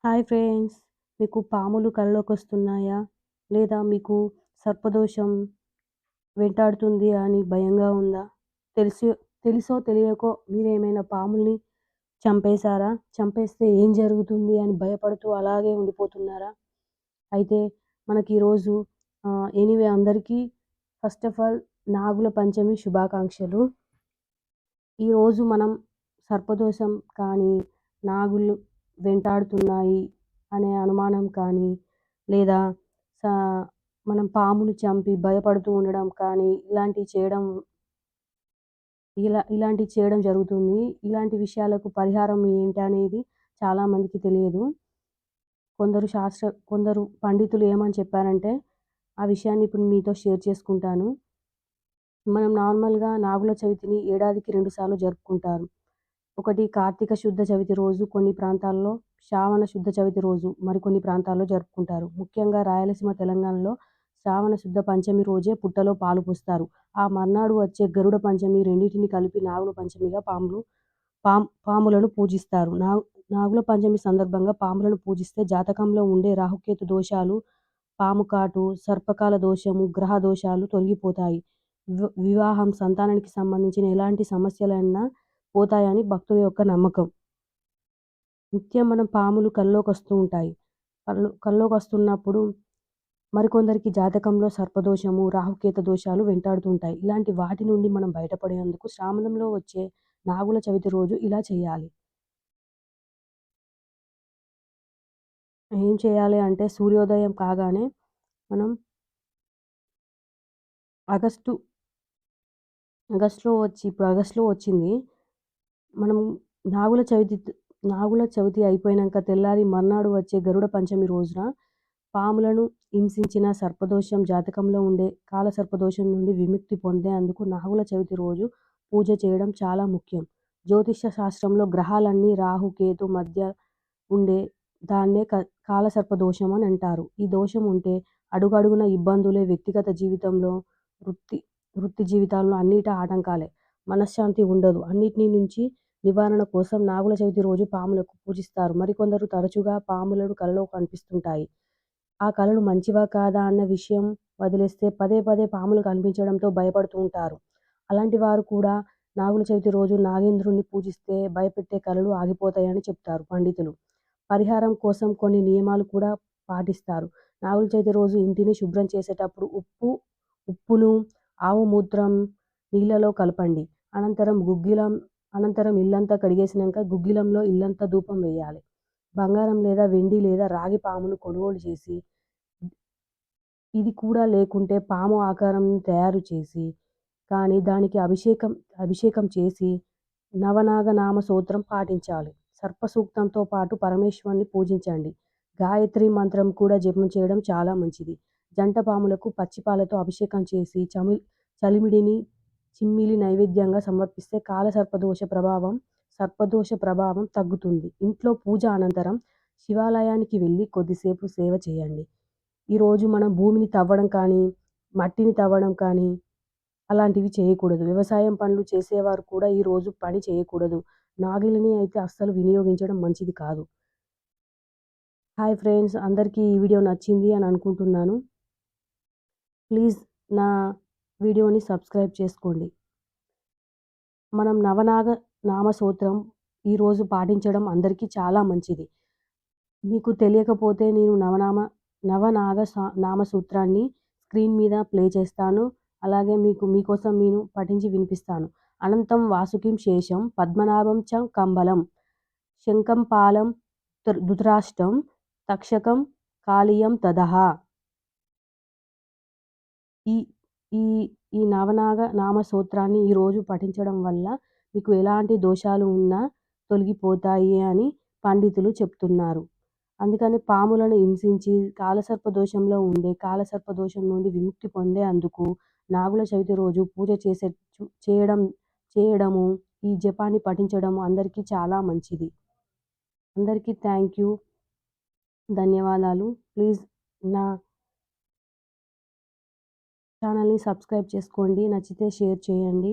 Hi friends. మీకు పాములు కలలోకొస్తున్నాయా? లేదా మీకు సర్పదోషం వెంటాడుతుంది అని భయంగా ఉందా? తెలిసి తెలిసో తెలియకో మీరేమైనా పాముల్ని చంపేశారా? చంపేస్తే ఏం జరుగుతుంది అని భయపడుతూ అలాగే ఉండిపోతున్నారా? అయితే మనకి ఈరోజు ఎనీవే అందరికీ ఫస్ట్ ఆఫ్ ఆల్ నాగుల పంచమి శుభాకాంక్షలు. ఈరోజు మనం సర్పదోషం కానీ, నాగులు వెంటాడుతున్నాయి అనే అనుమానం కానీ, లేదా సా మనం పాముని చంపి భయపడుతూ ఉండడం కానీ, ఇలాంటివి చేయడం జరుగుతుంది. ఇలాంటి విషయాలకు పరిహారం ఏంటి అనేది చాలామందికి తెలియదు. కొందరు పండితులు ఏమని చెప్పారంటే, ఆ విషయాన్ని ఇప్పుడు మీతో షేర్ చేసుకుంటాను. మనం నార్మల్‌గా నాగుల చవితిని ఏడాదికి 2 సార్లు జరుపుకుంటారు. ఒకటి కార్తీక శుద్ధ చవితి రోజు కొన్ని ప్రాంతాల్లో, శ్రావణ శుద్ధ చవితి రోజు మరికొన్ని ప్రాంతాల్లో జరుపుకుంటారు. ముఖ్యంగా రాయలసీమ, తెలంగాణలో శ్రావణ శుద్ధ పంచమి రోజే పుట్టలో పాలు పోస్తారు. ఆ మర్నాడు వచ్చే గరుడ పంచమి రెండిటిని కలిపి నాగుల పంచమిగా పాములను పూజిస్తారు. నాగుల పంచమి సందర్భంగా పాములను పూజిస్తే జాతకంలో ఉండే రాహుకేతు దోషాలు, పాము కాటు, సర్పకాల దోషము, గ్రహ దోషాలు తొలగిపోతాయి. వివాహం, సంతానానికి సంబంధించిన ఎలాంటి సమస్యలైనా పోతాయని భక్తుల యొక్క నమ్మకం. నిత్యం మనం పాములు కల్లోకొస్తూ ఉంటాయి. కల్లోకొస్తున్నప్పుడు మరికొందరికి జాతకంలో సర్పదోషము, రాహుకేతు దోషాలు వెంటాడుతూ ఉంటాయి. ఇలాంటి వాటి నుండి మనం బయటపడేందుకు శ్రావణంలో వచ్చే నాగుల చవితి రోజు ఇలా చేయాలి. ఏం చేయాలి అంటే సూర్యోదయం కాగానే మనం ఆగస్టు ఇప్పుడు ఆగస్టులో వచ్చింది. మనం నాగుల చవితి నాగుల చవితి అయిపోయినంక తెల్లారి మర్నాడు వచ్చే గరుడ పంచమి రోజున పాములను హింసించిన సర్పదోషం జాతకంలో ఉండే కాలసర్పదోషం నుండి విముక్తి పొందేందుకు నాగుల చవితి రోజు పూజ చేయడం చాలా ముఖ్యం. జ్యోతిష్య శాస్త్రంలో గ్రహాలన్నీ రాహు, కేతు మధ్య ఉండే దాన్నే కాలసర్పదోషం అని అంటారు. ఈ దోషం ఉంటే అడుగడుగున ఇబ్బందులే, వ్యక్తిగత జీవితంలో, వృత్తి వృత్తి జీవితాల్లో అన్నిటా ఆటంకాలే. మనశ్శాంతి ఉండదు. అన్నిటి నుంచి నివారణ కోసం నాగుల చవితి రోజు పాములకు పూజిస్తారు. మరికొందరు తరచుగా పాములను కలలో కనిపిస్తుంటాయి. ఆ కలలు మంచివా కాదా అన్న విషయం వదిలేస్తే పదే పదే పాములు కనిపించడంతో భయపడుతూ ఉంటారు. అలాంటి వారు కూడా నాగుల చవితి రోజు నాగేంద్రుడిని పూజిస్తే భయపెట్టే కలలు ఆగిపోతాయని చెప్తారు పండితులు. పరిహారం కోసం కొన్ని నియమాలు కూడా పాటిస్తారు. నాగుల చవితి రోజు ఇంటిని శుభ్రం చేసేటప్పుడు ఉప్పును, ఆవు మూత్రం నీళ్లలో కలపండి. అనంతరం ఇల్లంతా కడిగేసినంక గుగ్గిలంలో ఇల్లంతా ధూపం వేయాలి. బంగారం లేదా వెండి లేదా రాగి పామును కొనుగోలు చేసి, ఇది కూడా లేకుంటే పాము ఆకారం తయారు చేసి కానీ దానికి అభిషేకం చేసి నవనాగ నామ స్తోత్రం పాటించాలి. సర్ప సూక్తంతో పాటు పరమేశ్వరుని పూజించండి. గాయత్రి మంత్రం కూడా జపం చేయడం చాలా మంచిది. జంట పాములకు పచ్చిపాలతో అభిషేకం చేసి చలిమిడిని చిమ్మిలి నైవేద్యంగా సమర్పిస్తే సర్పదోష ప్రభావం తగ్గుతుంది. ఇంట్లో పూజ అనంతరం శివాలయానికి వెళ్ళి కొద్దిసేపు సేవ చేయండి. ఈరోజు మనం భూమిని తవ్వడం కానీ, మట్టిని తవ్వడం కానీ అలాంటివి చేయకూడదు. వ్యవసాయం పనులు చేసేవారు కూడా ఈరోజు పని చేయకూడదు. నాగిలిని అయితే అస్సలు వినియోగించడం మంచిది కాదు. హాయ్ ఫ్రెండ్స్, అందరికీ ఈ వీడియో నచ్చింది అని అనుకుంటున్నాను. ప్లీజ్ నా వీడియోని సబ్స్క్రైబ్ చేసుకోండి. మనం నవనాగ నామ స్తోత్రం ఈరోజు పాటించడం అందరికీ చాలా మంచిది. మీకు తెలియకపోతే నేను నవనాగ నామ సూత్రాన్ని స్క్రీన్ మీద ప్లే చేస్తాను. అలాగే మీకోసం నేను పఠించి వినిపిస్తాను. అనంతం వాసుకిం శేషం పద్మనాభం చ కంబలం శంఖం పాలం ధృతరాష్ట్రం తక్షకం కాళీయం తదః. ఈ ఈ ఈ నవనాగ నామ స్తోత్రాన్ని ఈరోజు పఠించడం వల్ల మీకు ఎలాంటి దోషాలు ఉన్నా తొలగిపోతాయి అని పండితులు చెప్తున్నారు. అందుకని పాములను హింసించి కాలసర్పదోషం నుండి విముక్తి పొందేందుకు నాగుల చవితి రోజు పూజ చేయడము, ఈ జపాన్ని పఠించడము అందరికీ చాలా మంచిది. అందరికీ థ్యాంక్ యూ, ధన్యవాదాలు. ప్లీజ్ నా ఛానల్ని సబ్స్క్రైబ్ చేసుకోండి. నచ్చితే షేర్ చేయండి.